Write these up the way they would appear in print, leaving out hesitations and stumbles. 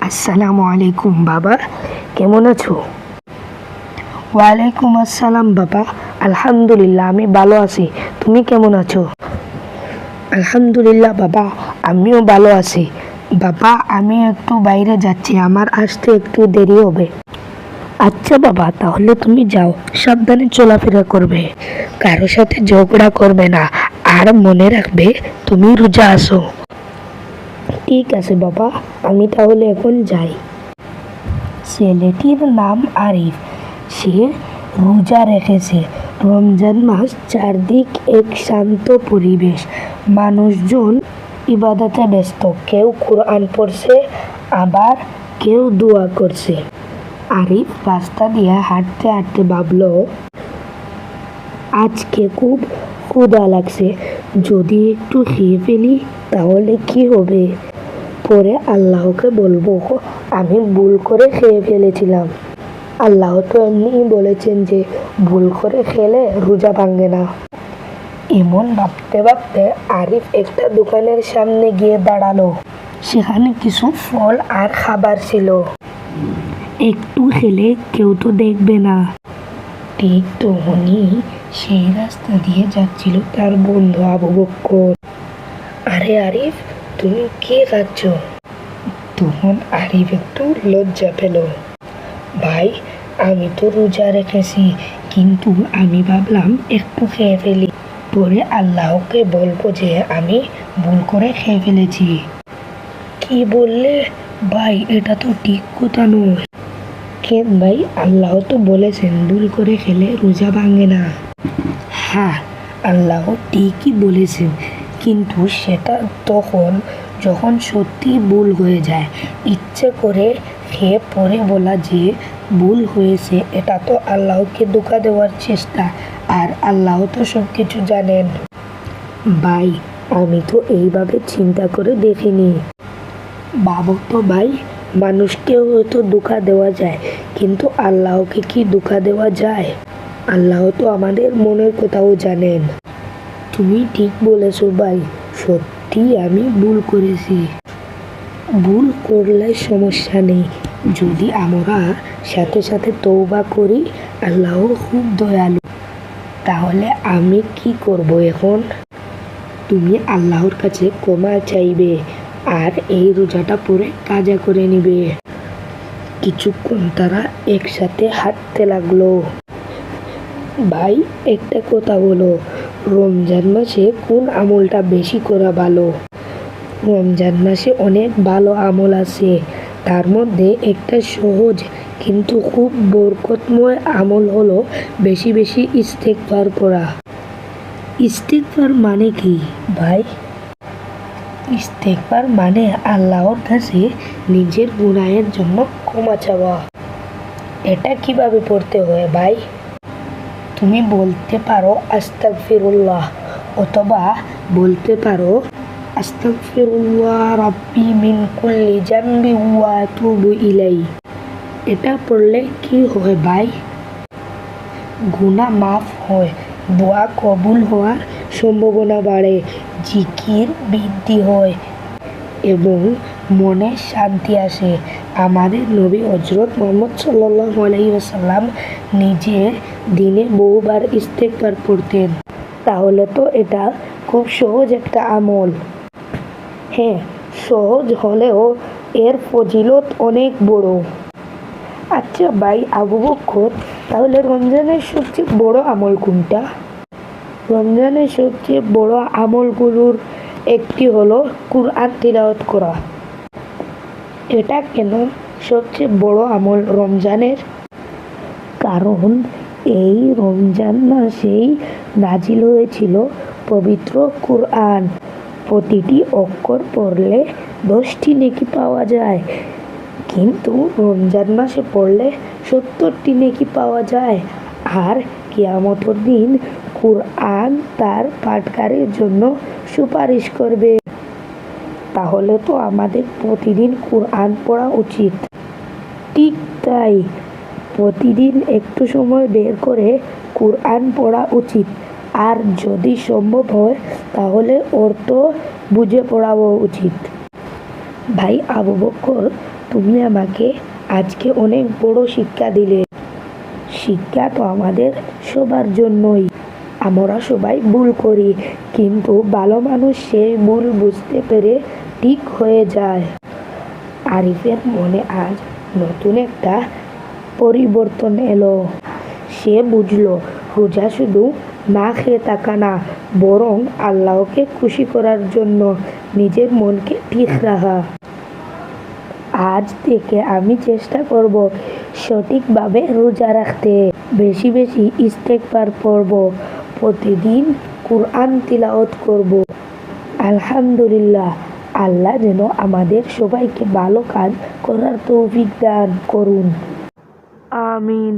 আসসালামু আলাইকুম বাবা, কেমন আছো? ওয়ালাইকুম আসসালাম বাবা, আলহামদুলিল্লাহ আমি ভালো আছি। তুমি কেমন আছো? আলহামদুলিল্লাহ বাবা, আমিও ভালো আছি। বাবা, আমি একটু বাইরে যাচ্ছি, আমার আসতে একটু দেরি হবে। আচ্ছা বাবা, তাহলে তুমি যাও, সাবধানে চলাফেরা করবে, কারোর সাথে ঝগড়া করবে না, আর মনে রাখবে তুমি রোজা আছো। ঠিক আছে বাবা, আমি তাহলে এখন যাই। ছেলেটির নাম আরিফ। সে রোজা রেখেছে। রমজান মাস, চারদিক এক শান্ত পরিবেশ। মানুষজন ইবাদতে ব্যস্ত, কেউ কোরআন পড়ছে, আবার কেউ দোয়া করছে। আরিফ রাস্তা দিয়ে হাঁটতে হাঁটতে ভাবল, আজকে খুব ক্ষুধা লাগছে, যদি একটু খেয়ে ফেলি তাহলে কি হবে? পরে আল্লাহকে বলবো আমি ভুল করে খেয়ে ফেলেছিলাম। আল্লাহ তো এমনিই বলেছেন যে ভুল করে খেলে রোজা ভাঙে না। এমন ভাবতে ভাবতে আরিফ একটা দোকানের সামনে গিয়ে দাঁড়ালো। সেখানে কিছু ফল আর খাবার ছিল। একটু খেলে কেউ তো দেখবে না। ঠিক তখনই সেই রাস্তা দিয়ে যাচ্ছিল তার বন্ধু আবু বকর। আরে আরিফ, তুমি কি খাচ্ছ? তখন আরিফ একটু লজ্জা পেল। ভাই, আমি তো রোজা রেখেছি, কিন্তু আমি ভাবলাম একটু খেয়ে ফেলি, পরে আল্লাহকে বলবো যে আমি ভুল করে খেয়ে ফেলেছি। কি বললে ভাই? এটা তো ঠিক কথা নয়। কেন ভাই? আল্লাহ তো বলেছেন ভুল করে খেলে রোজা ভাঙে না। হ্যাঁ, আল্লাহ ঠিকই বলেছেন, কিন্তু সেটা তখন যখন সত্যি ভুল হয়ে যায়। ইচ্ছে করে খেয়ে পরে বলা যে ভুল হয়েছে, এটা তো আল্লাহকে ধোঁকা দেওয়ার চেষ্টা, আর আল্লাহ তো সব কিছু জানেন। ভাই, আমি তো এইভাবে চিন্তা করে দেখিনি। ভাবো তো ভাই, মানুষকে হয়তো ধোঁকা দেওয়া যায়, কিন্তু আল্লাহকে কি ধোঁকা দেওয়া যায়? আল্লাহ তো আমাদের মনের কথাও জানেন। তুমি ঠিক বলেছো ভাই, সত্যি আমি ভুল করেছি। ভুল করলে সমস্যা নেই, যদি আমরা সাথে সাথে তওবা করি, আল্লাহ খুব দয়ালু। তাহলে আমি কি করব এখন? তুমি আল্লাহর কাছে ক্ষমা চাইবে, আর এই রোজাটা পরে কাজা করে নিবে। কিছুক্ষণ তারা একসাথে হাঁটতে লাগলো। ভাই, একটা কথা বলো, রমজান মাসে কোন আমলটা বেশি করা ভালো? রমজান মাসে অনেক ভালো আমল আছে, তার মধ্যে একটা সহজ কিন্তু খুব বরকতময় আমল হলো বেশি বেশি ইস্তেগফার করা। ইস্তেগফার মানে কি ভাই? ইস্তেগফার মানে আল্লাহর কাছে নিজের গুনাহের জন্য ক্ষমা চাওয়া। এটা কিভাবে পড়তে হয় ভাই? তুমি বলতে পারো আস্তাগফিরুল্লাহ, অথবা বলতে পারো আস্তাগফিরুল্লাহ রাব্বি মিন কুল্লি যামবি ওয়া আতুবু ইলাইহি। এটা পড়লে কি হয় ভাই? গুনাহ মাফ হয়, দোয়া কবুল হওয়ার সম্ভাবনা বাড়ে, জিকির বৃদ্ধি হয় এবং মনে শান্তি আসে। আমাদের নবী হযরত মুহাম্মদ সাল্লাল্লাহু আলাইহি ওয়াসাল্লাম নিজে দিনে বহুবার ইস্তেগফার পড়তেন। তাহলে তো এটা খুব সহজ একটা আমল। হ্যাঁ, সহজ হলেও এর ফজিলত অনেক বড়। আচ্ছা ভাই আবু বকর, তাহলে রমজানের সবচেয়ে বড় আমল কোনটা? রমজানের সবচেয়ে বড় আমলগুলোর একটি হলো কুরআন তিলাওয়াত করা। এটা কেন সবচেয়ে বড় আমল রমজানের? কারণ এই রমজান মাসেই নাজিল হয়েছিল পবিত্র কুরআন। প্রতিটি অক্ষর পড়লে 10টি নেকি পাওয়া যায়, কিন্তু রমজান মাসে পড়লে 70টি নেকি পাওয়া যায়। আর কিয়ামতের দিন কুরআন তার পাঠকারীর জন্য সুপারিশ করবে। তাহলে তো আমাদের প্রতিদিন কুরআন পড়া উচিত। ঠিক তাই, প্রতিদিন একটু সময় বের করে কুরআন পড়া উচিত, আর যদি সম্ভব হয় তাহলে অর্থ বুঝে পড়াও উচিত। ভাই আবু বকর, তুমি আমাকে আজকে অনেক বড় শিক্ষা দিলে। শিক্ষা তো আমাদের সবার জন্যই। আমরা সবাই ভুল করি, কিন্তু ভালো মানুষ সেই ভুল বুঝতে পেরে ঠিক হয়ে যায়। আরিফের মনে আজ নতুন একটা পরিবর্তন এলো। সে বুঝলো রোজা শুধু না খেয়ে থাকা না, বরং আল্লাহকে খুশি করার জন্য নিজের মনকে ঠিক রাখা। আজ থেকে আমি চেষ্টা করব সঠিকভাবে রোজা রাখতে, বেশি বেশি ইস্তেগফার পড়ব, প্রতিদিন কুরআন তিলাওয়াত করব। আলহামদুলিল্লাহ, আল্লাহ যেন আমাদের সবাইকে ভালো কাজ করার তৌফিক দান করুন। আমিন।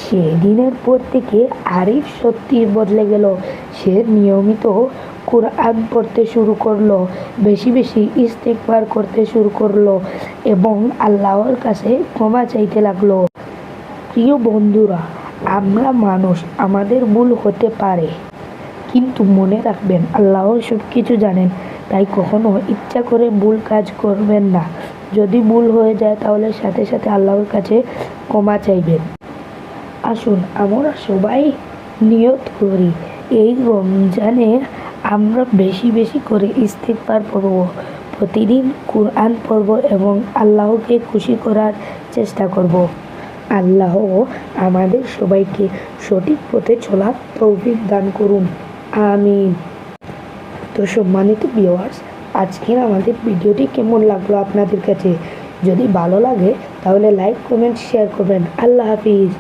সেদিনের পর থেকে আরিফ সত্যি বদলে গেল। সে নিয়মিত কুরআন পড়তে শুরু করলো, বেশি বেশি ইস্তেগফার করতে শুরু করলো এবং আল্লাহর কাছে ক্ষমা চাইতে লাগলো। প্রিয় বন্ধুরা, আমরা মানুষ, আমাদের ভুল হতে পারে, কিন্তু মনে রাখবেন আল্লাহ সব কিছু জানেন। তাই কখনো ইচ্ছা করে ভুল কাজ করবেন না। যদি ভুল হয়ে যায় তাহলে সাথে সাথে আল্লাহর কাছে ক্ষমা চাইবেন। আসুন আমরা সবাই নিয়ত করি, এই রমজানে আমরা বেশি বেশি করে ইস্তেগফার পড়ব, প্রতিদিন কুরআন পড়ব এবং আল্লাহকে খুশি করার চেষ্টা করব। আল্লাহ আমাদের সবাইকে সঠিক পথে চলার তৌফিক দান করুন। আমিন। তো সম্মানিত ভিউয়ার্স, আজকের আমাদের ভিডিওটি কেমন লাগলো আপনাদের কাছে? যদি ভালো লাগে তাহলে লাইক, কমেন্ট, শেয়ার করবেন। আল্লাহ হাফিজ।